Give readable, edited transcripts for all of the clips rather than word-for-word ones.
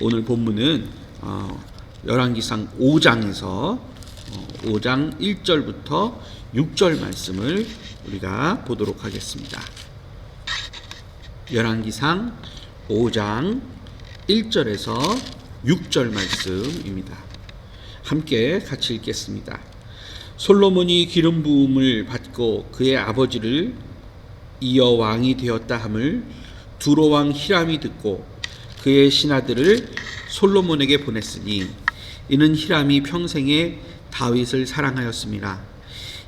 오늘 본문은 열왕기상 5장에서 5장 1절부터 6절 말씀을 우리가 보도록 하겠습니다. 열왕기상 5장 1절에서 6절 말씀입니다. 함께 같이 읽겠습니다. 솔로몬이 기름 부음을 받고 그의 아버지를 이어 왕이 되었다 함을 두로 왕 히람이 듣고 그의 신하들을 솔로몬에게 보냈으니 이는 히람이 평생에 다윗을 사랑하였습니다.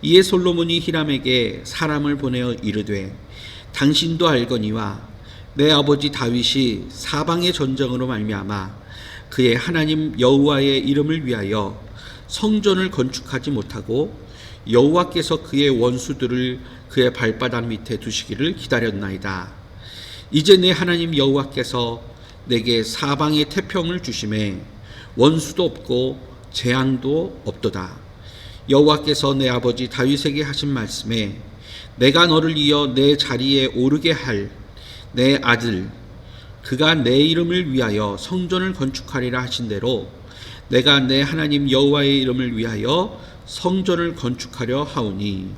이에 솔로몬이 히람에게 사람을 보내어 이르되 당신도 알거니와 내 아버지 다윗이 사방의 전쟁으로 말미암아 그의 하나님 여호와의 이름을 위하여 성전을 건축하지 못하고 여호와께서 그의 원수들을 그의 발바닥 밑에 두시기를 기다렸나이다. 이제 내 하나님 여호와께서 내게 사방의 태평을 주심에 원수도 없고 재앙도 없도다. 여호와께서 내 아버지 다윗에게 하신 말씀에 내가 너를 이어 내 자리에 오르게 할 내 아들 그가 내 이름을 위하여 성전을 건축하리라 하신 대로 내가 내 하나님 여호와의 이름을 위하여 성전을 건축하려 하오니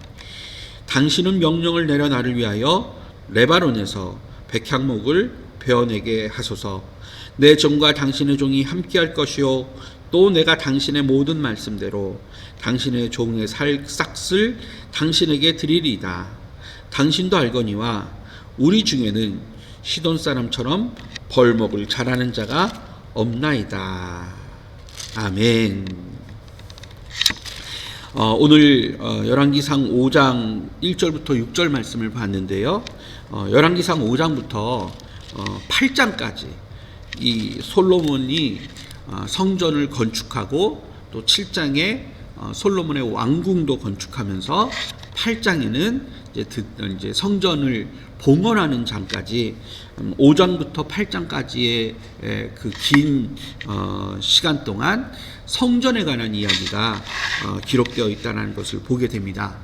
당신은 명령을 내려 나를 위하여 레바논에서 백향목을 베어내게 하소서. 내 종과 당신의 종이 함께할 것이요 또 내가 당신의 모든 말씀대로 당신의 종의 삭슬 당신에게 드리리이다. 당신도 알거니와 우리 중에는 시돈 사람처럼 벌목을 잘하는 자가 없나이다. 아멘. 오늘 열왕기상 5장 1절부터 6절 말씀을 봤는데요. 열왕기상 5장부터 8장까지 이 솔로몬이 성전을 건축하고 또 7장에 솔로몬의 왕궁도 건축하면서 8장에는 이제 성전을 봉헌하는 장까지 5장부터 8장까지의 그 긴 시간 동안 성전에 관한 이야기가 기록되어 있다는 것을 보게 됩니다.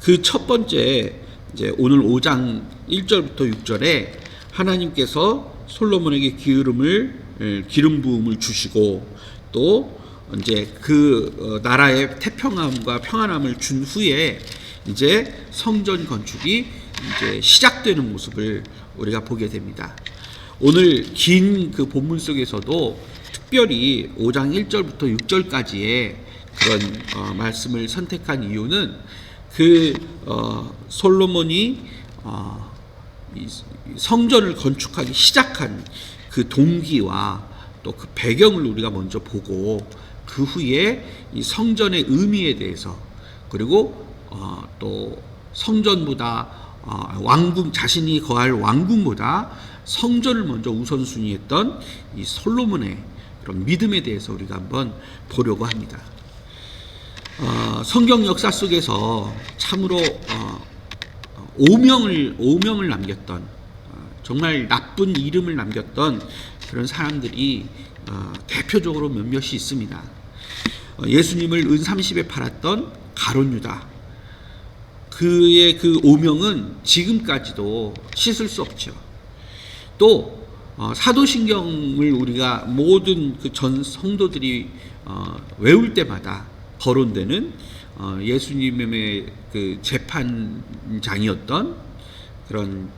그 첫 번째 이제 오늘 5장 1절부터 6절에 하나님께서 솔로몬에게 기름 부음을 주시고 또 이제 그 나라의 태평함과 평안함을 준 후에 이제 성전 건축이 이제 시작되는 모습을 우리가 보게 됩니다. 오늘 긴 그 본문 속에서도 특별히 5장 1절부터 6절까지의 그런 말씀을 선택한 이유는 그 솔로몬이 이 성전을 건축하기 시작한 그 동기와 또 그 배경을 우리가 먼저 보고 그 후에 이 성전의 의미에 대해서 그리고 또 성전보다 왕궁 자신이 거할 왕궁보다 성전을 먼저 우선순위했던 이 솔로몬의 그런 믿음에 대해서 우리가 한번 보려고 합니다. 성경 역사 속에서 참으로 오명을 남겼던 정말 나쁜 이름을 남겼던 그런 사람들이 대표적으로 몇몇이 있습니다. 예수님을 은 30에 팔았던 가룟 유다, 그의 그 오명은 지금까지도 씻을 수 없죠. 또 사도신경을 우리가 모든 그 전 성도들이 외울 때마다 거론되는 예수님의 그 재판장이었던 그런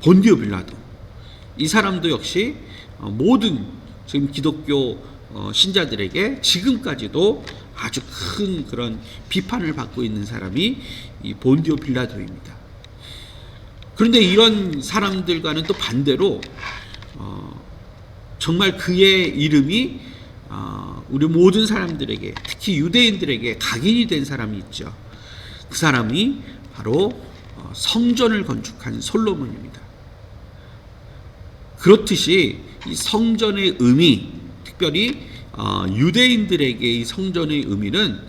본디오 빌라도, 이 사람도 역시 모든 지금 기독교 신자들에게 지금까지도 아주 큰 그런 비판을 받고 있는 사람이 이 본디오 빌라도입니다. 그런데 이런 사람들과는 또 반대로 정말 그의 이름이 우리 모든 사람들에게, 특히 유대인들에게 각인이 된 사람이 있죠. 그 사람이 바로 성전을 건축한 솔로몬입니다. 그렇듯이 이 성전의 의미, 특별히 유대인들에게 이 성전의 의미는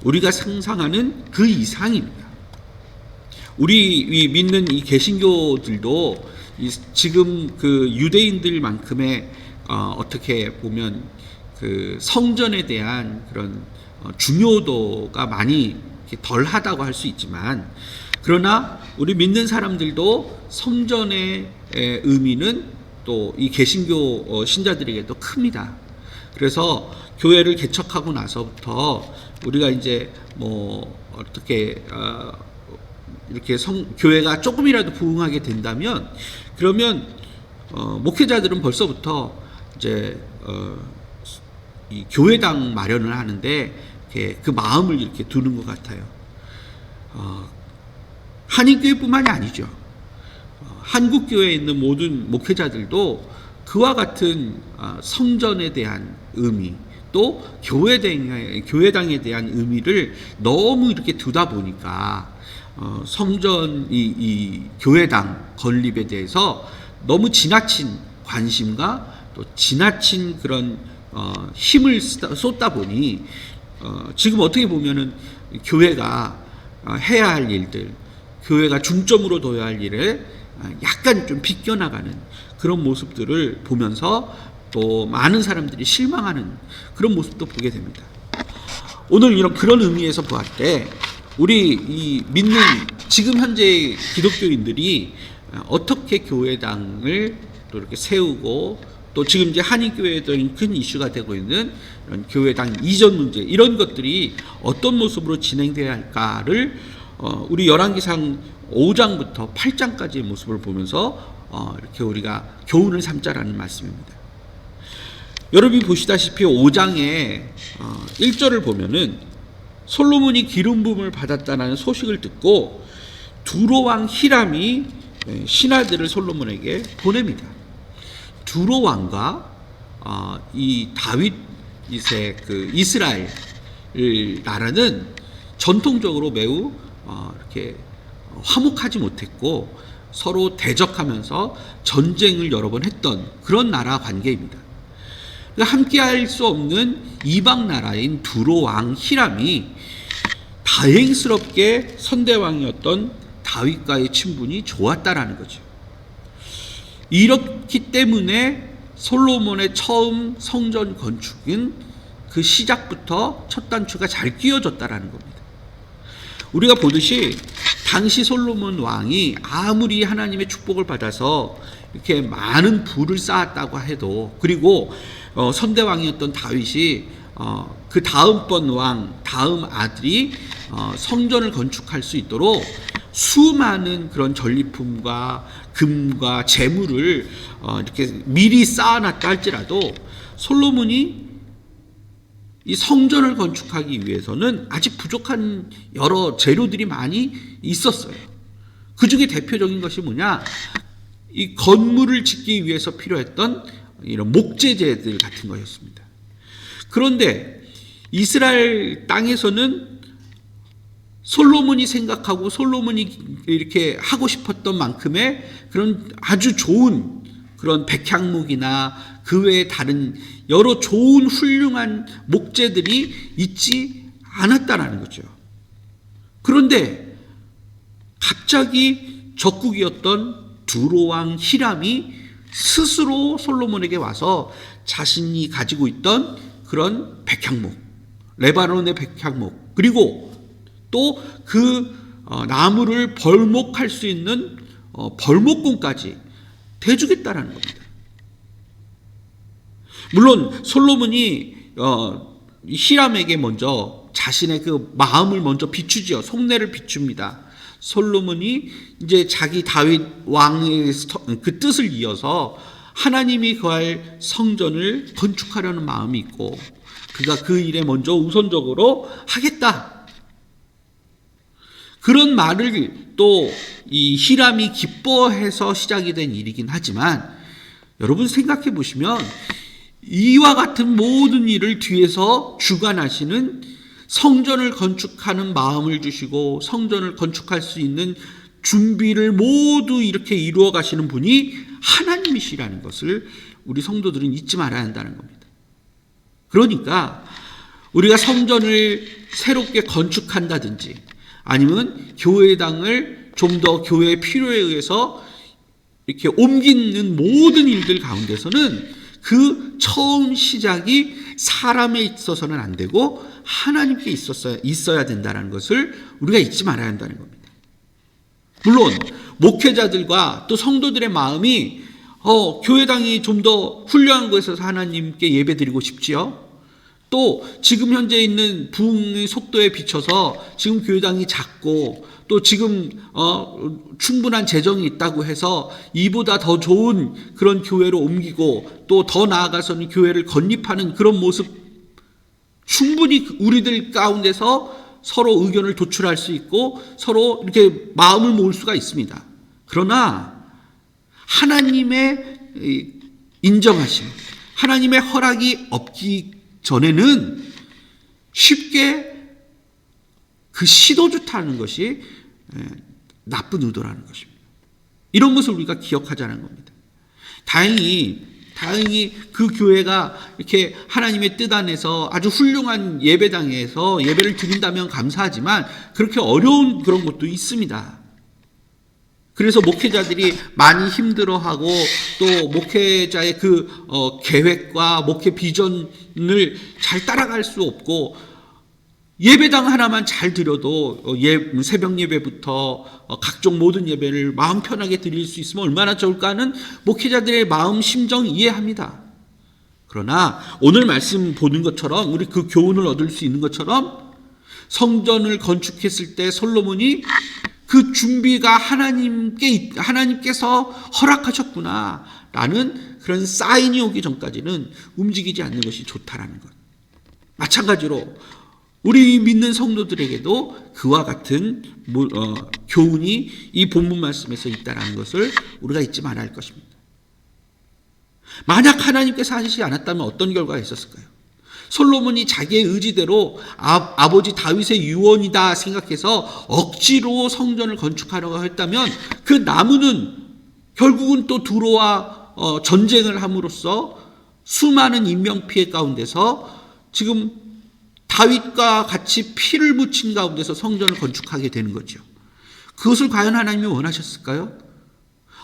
우리가 상상하는 그 이상입니다. 우리 믿는 이 개신교들도 지금 그 유대인들만큼의 어떻게 보면 그 성전에 대한 그런 중요도가 많이 덜하다고 할 수 있지만, 그러나 우리 믿는 사람들도 성전의 의미는 또 이 개신교 신자들에게도 큽니다. 그래서 교회를 개척하고 나서부터 우리가 이제 뭐 어떻게 이렇게 교회가 조금이라도 부흥하게 된다면, 그러면 목회자들은 벌써부터 이제 이 교회당 마련을 하는데 그 마음을 이렇게 두는 것 같아요. 한인교회뿐만이 아니죠. 한국교회에 있는 모든 목회자들도 그와 같은 성전에 대한 의미, 또 교회당에 대한 의미를 너무 이렇게 두다 보니까 성전 이 교회당 건립에 대해서 너무 지나친 관심과 또 지나친 그런 힘을 쏟다 보니 지금 어떻게 보면은 교회가 해야 할 일들, 교회가 중점으로 둬야 할 일을 약간 좀 비껴나가는 그런 모습들을 보면서 또 많은 사람들이 실망하는 그런 모습도 보게 됩니다. 오늘 그런 의미에서 보았을 때 우리 이 믿는 지금 현재 기독교인들이 어떻게 교회당을 또 이렇게 세우고, 또 지금 이제 한인교회들은 큰 이슈가 되고 있는 이런 교회당 이전 문제, 이런 것들이 어떤 모습으로 진행돼야 할까를 우리 열왕기상 5장부터 8장까지의 모습을 보면서 이렇게 우리가 교훈을 삼자라는 말씀입니다. 여러분이 보시다시피 5장의 1절을 보면은 솔로몬이 기름 부음을 받았다는 소식을 듣고 두로 왕 히람이 신하들을 솔로몬에게 보냅니다. 두로 왕과 이 다윗의 그 이스라엘 나라는 전통적으로 매우 이렇게 화목하지 못했고 서로 대적하면서 전쟁을 여러 번 했던 그런 나라 관계입니다. 함께할 수 없는 이방 나라인 두로 왕 히람이 다행스럽게 선대왕이었던 다윗과의 친분이 좋았다라는 거죠. 이렇기 때문에 솔로몬의 처음 성전 건축은 그 시작부터 첫 단추가 잘 끼워졌다라는 겁니다. 우리가 보듯이 당시 솔로몬 왕이 아무리 하나님의 축복을 받아서 이렇게 많은 부를 쌓았다고 해도, 그리고 선대왕이었던 다윗이 그 다음번 왕, 다음 아들이 성전을 건축할 수 있도록 수많은 그런 전리품과 금과 재물을 이렇게 미리 쌓아놨다 할지라도 솔로몬이 이 성전을 건축하기 위해서는 아직 부족한 여러 재료들이 많이 있었어요. 그 중에 대표적인 것이 뭐냐? 이 건물을 짓기 위해서 필요했던 이런 목재재들 같은 거였습니다. 그런데 이스라엘 땅에서는 솔로몬이 생각하고 솔로몬이 이렇게 하고 싶었던 만큼의 그런 아주 좋은 그런 백향목이나 그 외에 다른 여러 좋은 훌륭한 목재들이 있지 않았다라는 거죠. 그런데 갑자기 적국이었던 두로왕 히람이 스스로 솔로몬에게 와서 자신이 가지고 있던 그런 백향목, 레바논의 백향목, 그리고 또 그 나무를 벌목할 수 있는 벌목공까지 대주겠다라는 겁니다. 물론 솔로몬이 히람에게 먼저 자신의 그 마음을 먼저 비추죠. 속내를 비춥니다. 솔로몬이 이제 자기 다윗 왕의 그 뜻을 이어서 하나님이 거할 성전을 건축하려는 마음이 있고, 그가 그 일에 먼저 우선적으로 하겠다, 그런 말을 또 이 히람이 기뻐해서 시작이 된 일이긴 하지만, 여러분 생각해 보시면 이와 같은 모든 일을 뒤에서 주관하시는, 성전을 건축하는 마음을 주시고 성전을 건축할 수 있는 준비를 모두 이렇게 이루어 가시는 분이 하나님이시라는 것을 우리 성도들은 잊지 말아야 한다는 겁니다. 그러니까 우리가 성전을 새롭게 건축한다든지 아니면 교회당을 좀 더 교회의 필요에 의해서 이렇게 옮기는 모든 일들 가운데서는 그 처음 시작이 사람에 있어서는 안 되고 하나님께 있어야 된다는 것을 우리가 잊지 말아야 한다는 겁니다. 물론 목회자들과 또 성도들의 마음이 교회당이 좀 더 훌륭한 곳에서 하나님께 예배드리고 싶지요. 또 지금 현재 있는 부흥의 속도에 비춰서 지금 교회당이 작고 또 지금 충분한 재정이 있다고 해서 이보다 더 좋은 그런 교회로 옮기고 또 더 나아가서는 교회를 건립하는 그런 모습 충분히 우리들 가운데서 서로 의견을 도출할 수 있고 서로 이렇게 마음을 모을 수가 있습니다. 그러나 하나님의 인정하심, 하나님의 허락이 없기 전에는 쉽게 그 시도조차하는 것이 나쁜 의도라는 것입니다. 이런 것을 우리가 기억하자는 겁니다. 다행히 그 교회가 이렇게 하나님의 뜻 안에서 아주 훌륭한 예배당에서 예배를 드린다면 감사하지만 그렇게 어려운 그런 것도 있습니다. 그래서 목회자들이 많이 힘들어하고 또 목회자의 그 계획과 목회 비전을 잘 따라갈 수 없고 예배당 하나만 잘 드려도 새벽 예배부터 각종 모든 예배를 마음 편하게 드릴 수 있으면 얼마나 좋을까 하는 목회자들의 마음 심정 이해합니다. 그러나 오늘 말씀 보는 것처럼 우리 그 교훈을 얻을 수 있는 것처럼 성전을 건축했을 때 솔로몬이 그 준비가 하나님께서 허락하셨구나라는 그런 사인이 오기 전까지는 움직이지 않는 것이 좋다라는 것. 마찬가지로 우리 믿는 성도들에게도 그와 같은 교훈이 이 본문 말씀에서 있다라는 것을 우리가 잊지 말아야 할 것입니다. 만약 하나님께서 하시지 않았다면 어떤 결과가 있었을까요? 솔로몬이 자기의 의지대로 아버지 다윗의 유언이다 생각해서 억지로 성전을 건축하려고 했다면 그 나무는 결국은 또 두로와 전쟁을 함으로써 수많은 인명피해 가운데서 지금 다윗과 같이 피를 묻힌 가운데서 성전을 건축하게 되는 거죠. 그것을 과연 하나님이 원하셨을까요?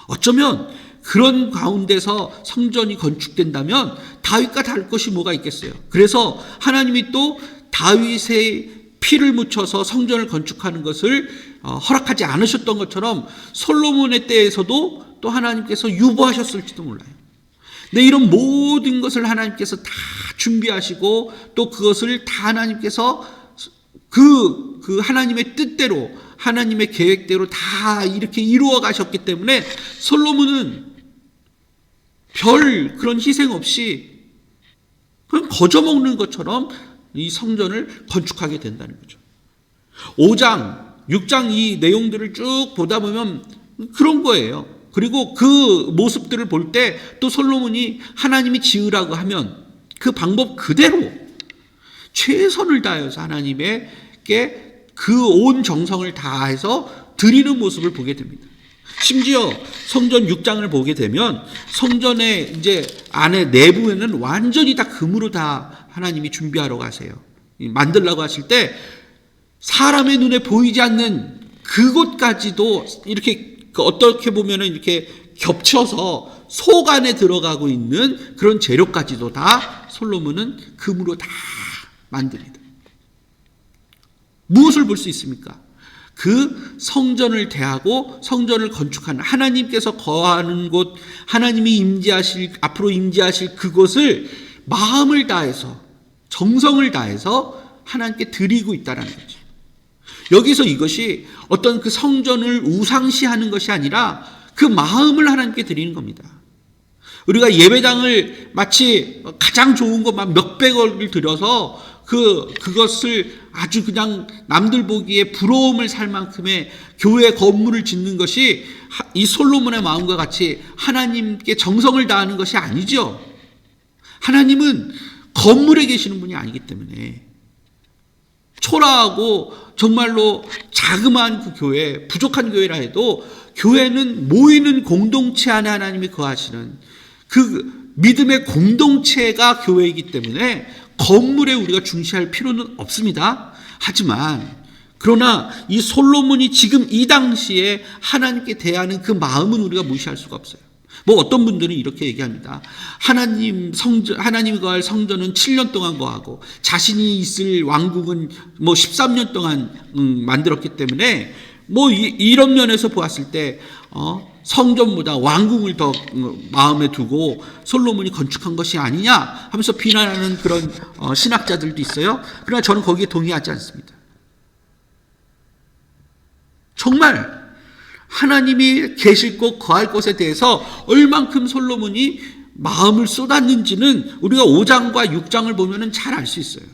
어쩌면 그런 가운데서 성전이 건축된다면 다윗과 다를 것이 뭐가 있겠어요. 그래서 하나님이 또 다윗의 피를 묻혀서 성전을 건축하는 것을 허락하지 않으셨던 것처럼 솔로몬의 때에서도 또 하나님께서 유보하셨을지도 몰라요. 근데 이런 모든 것을 하나님께서 다 준비하시고 또 그것을 다 하나님께서 그 하나님의 뜻대로 하나님의 계획대로 다 이렇게 이루어 가셨기 때문에 솔로몬은 별 그런 희생 없이 그냥 거저먹는 것처럼 이 성전을 건축하게 된다는 거죠. 5장, 6장 이 내용들을 쭉 보다 보면 그런 거예요. 그리고 그 모습들을 볼 때 또 솔로몬이 하나님이 지으라고 하면 그 방법 그대로 최선을 다해서 하나님께 그 온 정성을 다해서 드리는 모습을 보게 됩니다. 심지어 성전 6장을 보게 되면 성전의 이제 안에 내부에는 완전히 다 금으로 다 하나님이 준비하러 가세요. 만들라고 하실 때 사람의 눈에 보이지 않는 그곳까지도 이렇게 어떻게 보면은 이렇게 겹쳐서 속 안에 들어가고 있는 그런 재료까지도 다 솔로몬은 금으로 다 만듭니다. 무엇을 볼 수 있습니까? 그 성전을 대하고 성전을 건축하는 하나님께서 거하는 곳, 하나님이 앞으로 임재하실 그곳을 마음을 다해서 정성을 다해서 하나님께 드리고 있다는 거죠. 여기서 이것이 어떤 그 성전을 우상시하는 것이 아니라 그 마음을 하나님께 드리는 겁니다. 우리가 예배당을 마치 가장 좋은 것만 몇백억을 들여서 그것을 아주 그냥 남들 보기에 부러움을 살 만큼의 교회 건물을 짓는 것이 이 솔로몬의 마음과 같이 하나님께 정성을 다하는 것이 아니죠. 하나님은 건물에 계시는 분이 아니기 때문에 초라하고 정말로 자그마한 그 교회, 부족한 교회라 해도 교회는 모이는 공동체 안에 하나님이 거하시는 그 믿음의 공동체가 교회이기 때문에 건물에 우리가 중시할 필요는 없습니다. 하지만 그러나 이 솔로몬이 지금 이 당시에 하나님께 대하는 그 마음은 우리가 무시할 수가 없어요. 뭐 어떤 분들은 이렇게 얘기합니다. 하나님이 거할 성전은 7년 동안 거하고 자신이 있을 왕국은 뭐 13년 동안 만들었기 때문에 뭐 이런 면에서 보았을 때 성전보다 왕궁을 더 마음에 두고 솔로몬이 건축한 것이 아니냐 하면서 비난하는 그런 신학자들도 있어요. 그러나 저는 거기에 동의하지 않습니다. 정말 하나님이 계실 곳 거할 곳에 대해서 얼만큼 솔로몬이 마음을 쏟았는지는 우리가 5장과 6장을 보면 잘 알 수 있어요.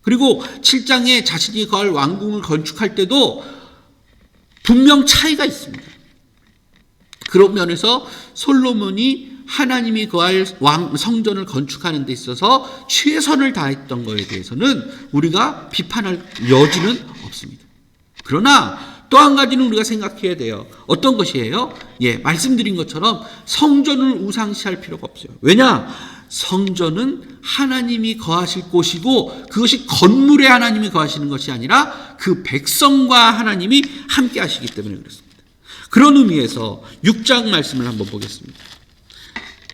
그리고 7장에 자신이 거할 왕궁을 건축할 때도 분명 차이가 있습니다. 그런 면에서 솔로몬이 하나님이 거할 성전을 건축하는 데 있어서 최선을 다했던 것에 대해서는 우리가 비판할 여지는 없습니다. 그러나 또 한 가지는 우리가 생각해야 돼요. 어떤 것이에요? 말씀드린 것처럼 성전을 우상시할 필요가 없어요. 왜냐? 성전은 하나님이 거하실 곳이고 그것이 건물에 하나님이 거하시는 것이 아니라 그 백성과 하나님이 함께 하시기 때문에 그렇습니다. 그런 의미에서 6장 말씀을 한번 보겠습니다.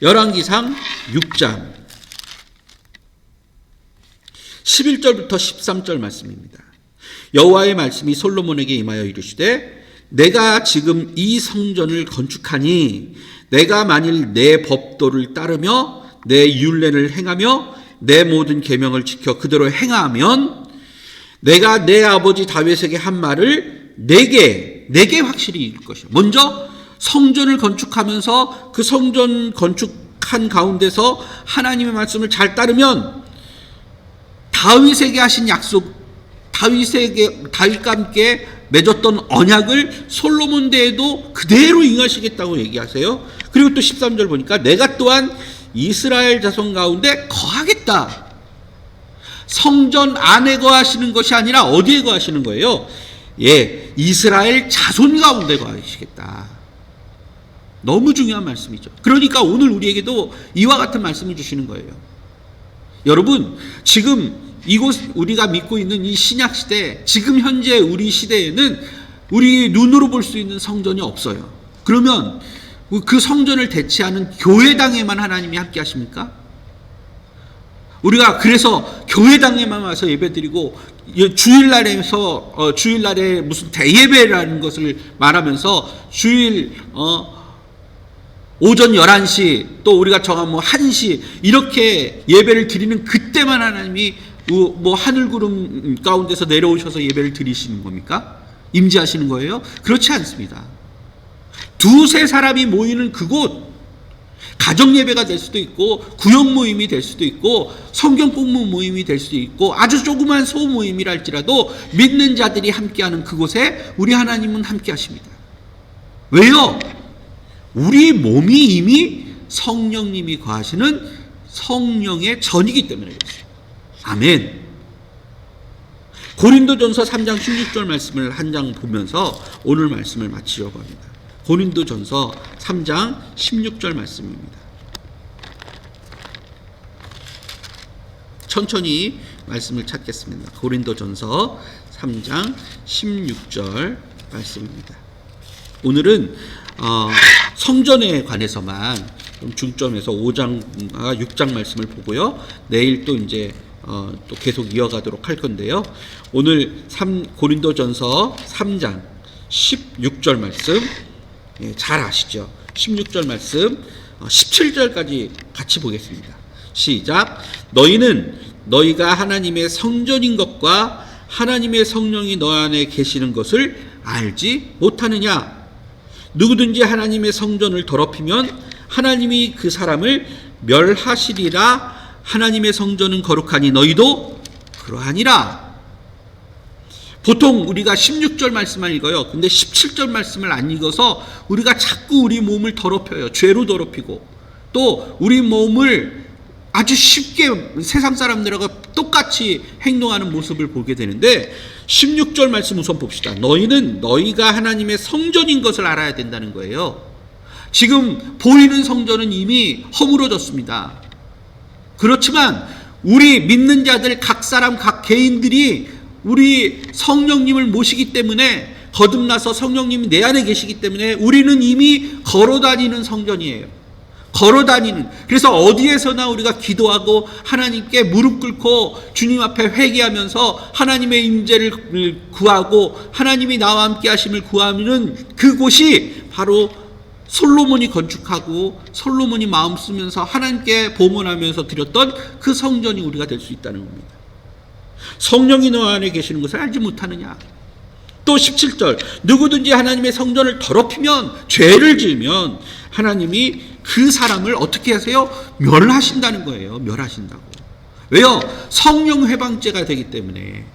열왕기상 6장 11절부터 13절 말씀입니다. 여호와의 말씀이 솔로몬에게 임하여 이르시되 내가 지금 이 성전을 건축하니 내가 만일 내 법도를 따르며 내 율례를 행하며 내 모든 계명을 지켜 그대로 행하면 내가 내 아버지 다윗에게 한 말을 내게 확실히 이룰 것이야. 먼저 성전을 건축하면서 그 성전 건축한 가운데서 하나님의 말씀을 잘 따르면 다윗에게 하신 약속, 다윗과 함께 맺었던 언약을 솔로몬 때에도 그대로 응하시겠다고 얘기하세요. 그리고 또 13절 보니까 내가 또한 이스라엘 자손 가운데 거하겠다. 성전 안에 거하시는 것이 아니라 어디에 거하시는 거예요? 이스라엘 자손 가운데 거하시겠다. 너무 중요한 말씀이죠. 그러니까 오늘 우리에게도 이와 같은 말씀을 주시는 거예요. 여러분, 지금 이곳 우리가 믿고 있는 이 신약 시대, 지금 현재 우리 시대에는 우리 눈으로 볼 수 있는 성전이 없어요. 그러면 그 성전을 대체하는 교회당에만 하나님이 함께 하십니까? 우리가 그래서 교회당에만 와서 예배드리고 주일날에 무슨 대예배라는 것을 말하면서 주일 오전 11시 또 우리가 정한 1시 이렇게 예배를 드리는 그때만 하나님이 하늘 구름 가운데서 내려오셔서 예배를 드리시는 겁니까? 임재하시는 거예요? 그렇지 않습니다. 두세 사람이 모이는 그곳, 가정 예배가 될 수도 있고 구역 모임이 될 수도 있고 성경 공부 모임이 될 수도 있고 아주 조그만 소모임이라 할지라도 믿는 자들이 함께하는 그곳에 우리 하나님은 함께 하십니다. 왜요? 우리 몸이 이미 성령님이 거하시는 성령의 전이기 때문에 그렇습니다. 아멘. 고린도전서 3장 16절 말씀을 한 장 보면서 오늘 말씀을 마치려고 합니다. 고린도전서 3장 16절 말씀입니다. 천천히 말씀을 찾겠습니다. 고린도전서 3장 16절 말씀입니다. 오늘은 성전에 관해서만 좀 중점해서 5장과 6장 말씀을 보고요. 내일 또 이제 또 계속 이어가도록 할 건데요. 오늘 고린도전서 3장 16절 말씀 잘 아시죠? 16절 말씀 17절까지 같이 보겠습니다. 시작. 너희는 너희가 하나님의 성전인 것과 하나님의 성령이 너 안에 계시는 것을 알지 못하느냐? 누구든지 하나님의 성전을 더럽히면 하나님이 그 사람을 멸하시리라. 하나님의 성전은 거룩하니 너희도 그러하니라. 보통 우리가 16절 말씀만 읽어요. 근데 17절 말씀을 안 읽어서 우리가 자꾸 우리 몸을 더럽혀요. 죄로 더럽히고 또 우리 몸을 아주 쉽게 세상 사람들하고 똑같이 행동하는 모습을 보게 되는데 16절 말씀 우선 봅시다. 너희는 너희가 하나님의 성전인 것을 알아야 된다는 거예요. 지금 보이는 성전은 이미 허물어졌습니다. 그렇지만 우리 믿는 자들 각 사람 각 개인들이 우리 성령님을 모시기 때문에 거듭나서 성령님이 내 안에 계시기 때문에 우리는 이미 걸어다니는 성전이에요. 걸어다니는. 그래서 어디에서나 우리가 기도하고 하나님께 무릎 꿇고 주님 앞에 회개하면서 하나님의 임재를 구하고 하나님이 나와 함께 하심을 구하는 그곳이 바로 솔로몬이 건축하고 솔로몬이 마음 쓰면서 하나님께 봉헌하면서 드렸던 그 성전이 우리가 될 수 있다는 겁니다. 성령이 너 안에 계시는 것을 알지 못하느냐. 또 17절, 누구든지 하나님의 성전을 더럽히면, 죄를 지으면 하나님이 그 사람을 어떻게 하세요? 멸하신다는 거예요. 멸하신다고. 왜요? 성령 회방죄가 되기 때문에.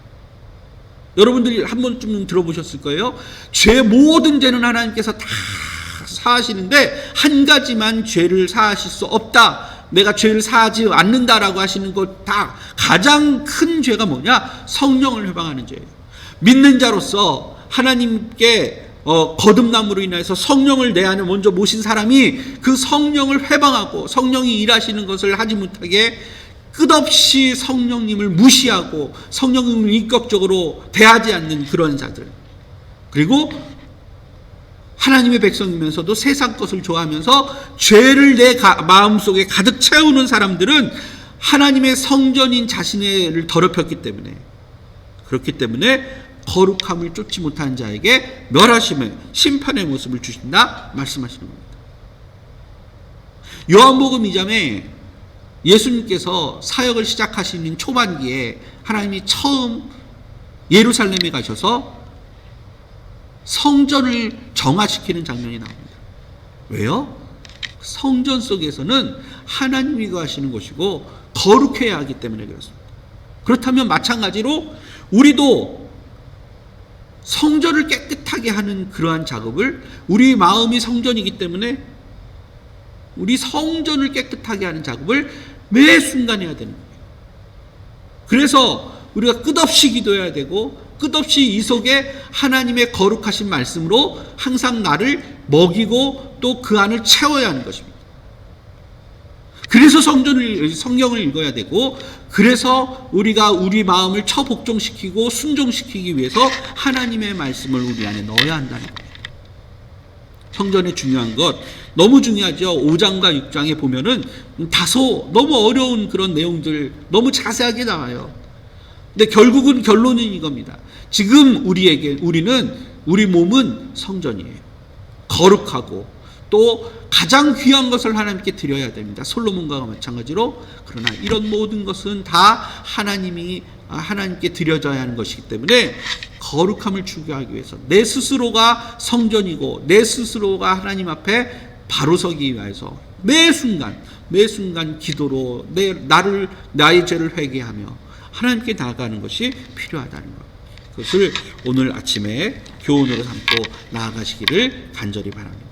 여러분들이 한 번쯤 들어보셨을 거예요. 죄, 모든 죄는 하나님께서 다 사하시는데 한 가지만 죄를 사하실 수 없다. 내가 죄를 사하지 않는다라고 하시는 것 다 가장 큰 죄가 뭐냐? 성령을 회방하는 죄예요. 믿는 자로서 하나님께 거듭남으로 인해서 성령을 내 안에 먼저 모신 사람이 그 성령을 회방하고 성령이 일하시는 것을 하지 못하게 끝없이 성령님을 무시하고 성령님을 인격적으로 대하지 않는 그런 자들, 그리고 하나님의 백성이면서도 세상 것을 좋아하면서 죄를 내 마음속에 가득 채우는 사람들은 하나님의 성전인 자신을 더럽혔기 때문에, 그렇기 때문에 거룩함을 쫓지 못한 자에게 멸하심의 심판의 모습을 주신다 말씀하시는 겁니다. 요한복음 2장에 예수님께서 사역을 시작하시는 초반기에 하나님이 처음 예루살렘에 가셔서 성전을 정화시키는 장면이 나옵니다. 왜요? 성전 속에서는 하나님이 거하시는 것이고 거룩해야 하기 때문에 그렇습니다. 그렇다면 마찬가지로 우리도 성전을 깨끗하게 하는 그러한 작업을, 우리 마음이 성전이기 때문에 우리 성전을 깨끗하게 하는 작업을 매 순간 해야 되는 거예요. 그래서 우리가 끝없이 기도해야 되고 끝없이 이 속에 하나님의 거룩하신 말씀으로 항상 나를 먹이고 또 그 안을 채워야 하는 것입니다. 그래서 성경을 읽어야 되고, 그래서 우리가 우리 마음을 처복종시키고 순종시키기 위해서 하나님의 말씀을 우리 안에 넣어야 한다는 거예요. 성전의 중요한 것, 너무 중요하죠. 5장과 6장에 보면은 다소 너무 어려운 그런 내용들 너무 자세하게 나와요. 근데 결국은 결론은 이겁니다. 지금 우리 몸은 성전이에요. 거룩하고 또 가장 귀한 것을 하나님께 드려야 됩니다. 솔로몬과 마찬가지로. 그러나 이런 모든 것은 다 하나님께 드려져야 하는 것이기 때문에 거룩함을 추구하기 위해서 내 스스로가 성전이고 내 스스로가 하나님 앞에 바로 서기 위해서 매 순간 기도로 나의 죄를 회개하며 하나님께 나아가는 것이 필요하다는 것. 그것을 오늘 아침에 교훈으로 삼고 나아가시기를 간절히 바랍니다.